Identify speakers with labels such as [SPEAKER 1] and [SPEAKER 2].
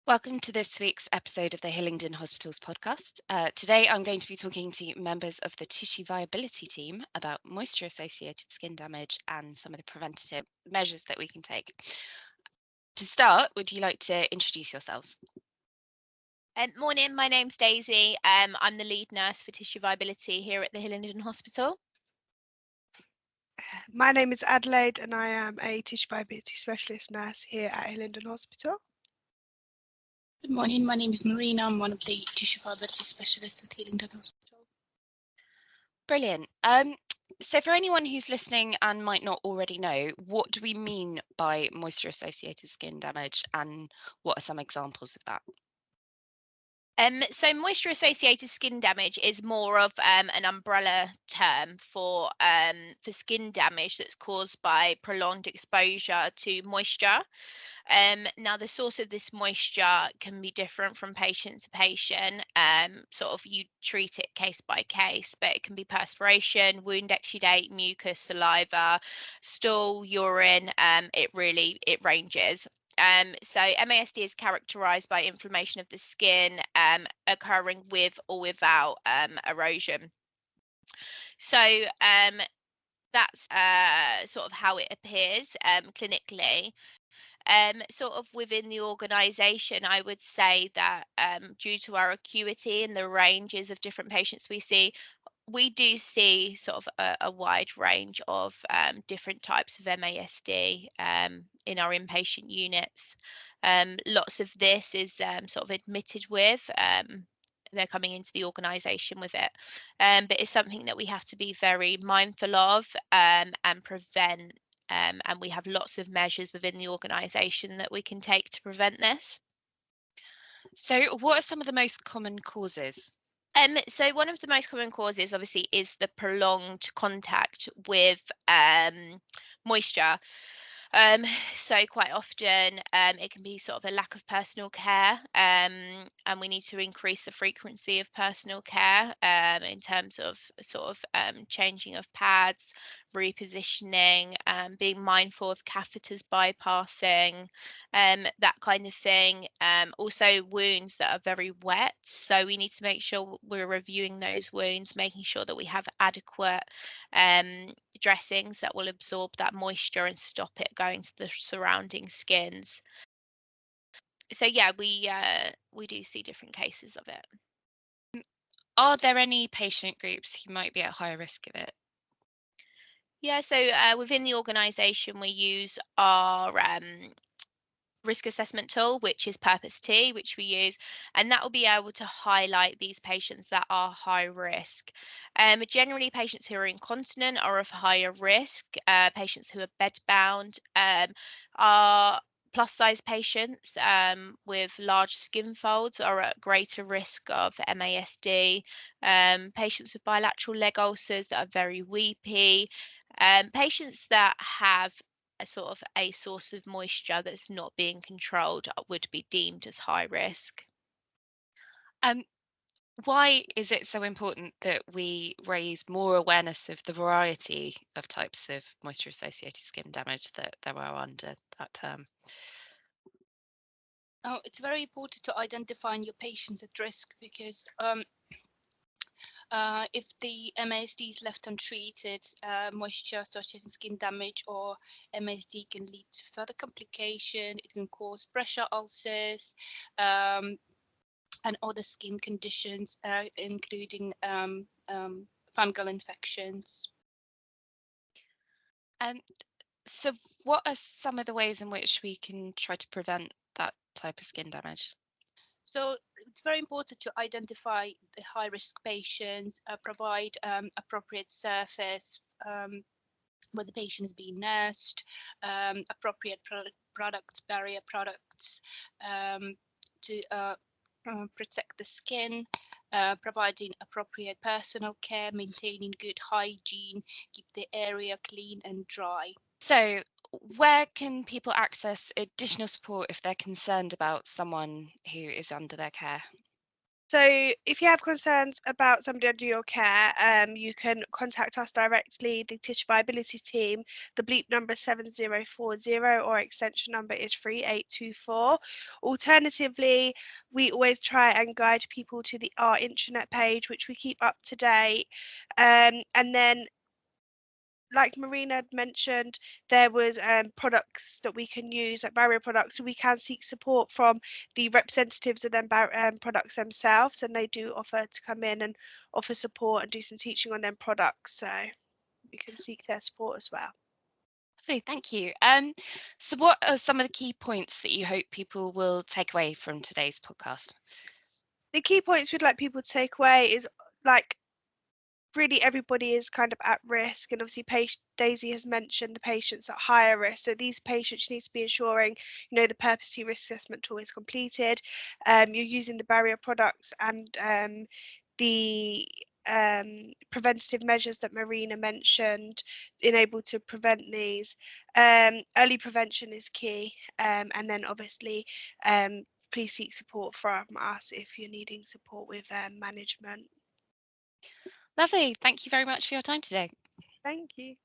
[SPEAKER 1] Welcome to this week's episode of the Hillingdon Hospitals Podcast. Today I'm going to be talking to members of the tissue viability team about moisture-associated skin damage and some of the preventative measures that we can take. To start, would you like to introduce yourselves?
[SPEAKER 2] Morning, my name's Daisy. I'm the lead nurse for tissue viability here at the Hillingdon Hospital.
[SPEAKER 3] My name is Adelaide and I am a tissue viability specialist nurse here at Hillingdon Hospital.
[SPEAKER 4] Good morning, my name is Marina. I'm one of the tissue viability specialists at Hillingdon Hospital.
[SPEAKER 1] Brilliant. So for anyone who's listening and might not already know, what do we mean by moisture-associated skin damage and what are some examples of that?
[SPEAKER 2] So moisture-associated skin damage is more of an umbrella term for skin damage that's caused by prolonged exposure to moisture. Now, the source of this moisture can be different from patient to patient. You treat it case by case, but it can be perspiration, wound exudate, mucus, saliva, stool, urine. It ranges. So MASD is characterized by inflammation of the skin occurring with or without erosion. So that's sort of how it appears clinically. Within the organisation, I would say that due to our acuity and the ranges of different patients we do see sort of a wide range of different types of MASD in our inpatient units. Lots of this is sort of admitted with. They're coming into the organisation with it, but it's something that we have to be very mindful of and prevent. And we have lots of measures within the organisation that we can take to prevent this.
[SPEAKER 1] So what are some of the most common causes?
[SPEAKER 2] So one of the most common causes, obviously, is the prolonged contact with moisture. So quite often it can be sort of a lack of personal care, and we need to increase the frequency of personal care in terms of changing of pads, repositioning, being mindful of catheters bypassing, that kind of thing. Also wounds that are very wet, so we need to make sure we're reviewing those wounds, making sure that we have adequate dressings that will absorb that moisture and stop it going to the surrounding skins. So yeah, we do see different cases of it.
[SPEAKER 1] Are there any patient groups who might be at higher risk of it?
[SPEAKER 2] Yeah, so within the organisation, we use our risk assessment tool, which is Purpose T, which we use, and that will be able to highlight these patients that are high risk. Generally, patients who are incontinent are of higher risk. Patients who are bedbound are plus size patients with large skin folds are at greater risk of MASD. Patients with bilateral leg ulcers that are very weepy. Patients that have a source of moisture that's not being controlled would be deemed as high risk.
[SPEAKER 1] Why is it so important that we raise more awareness of the variety of types of moisture-associated skin damage that there are under that term?
[SPEAKER 4] It's very important to identify your patients at risk because if the MASD is left untreated, moisture-associated skin damage or MASD can lead to further complication. It can cause pressure ulcers and other skin conditions, including fungal infections.
[SPEAKER 1] So what are some of the ways in which we can try to prevent that type of skin damage?
[SPEAKER 4] So it's very important to identify the high-risk patients, provide appropriate surface where the patient is being nursed, appropriate products, barrier products to protect the skin, providing appropriate personal care, maintaining good hygiene, keep the area clean and dry.
[SPEAKER 1] So where can people access additional support if they're concerned about someone who is under their care?
[SPEAKER 3] So if you have concerns about somebody under your care, you can contact us directly, the tissue viability team. The bleep number is 7040 or extension number is 3824. Alternatively, we always try and guide people to our intranet page, which we keep up to date. And then, like Marina had mentioned, there was products that we can use, like barrier products, so we can seek support from the representatives of them products themselves, and they do offer to come in and offer support and do some teaching on them products, so we can seek their support as well.
[SPEAKER 1] Lovely, thank you. So what are some of the key points that you hope people will take away from today's podcast?
[SPEAKER 3] The key points we'd like people to take away is, like, really everybody is kind of at risk, and obviously Daisy has mentioned the patients at higher risk, so these patients need to be ensuring the purpose to risk assessment tool is completed, you're using the barrier products, and the preventative measures that Marina mentioned in able to prevent these. Early prevention is key, and then obviously please seek support from us if you're needing support with management.
[SPEAKER 1] Lovely, thank you very much for your time today.
[SPEAKER 3] Thank you.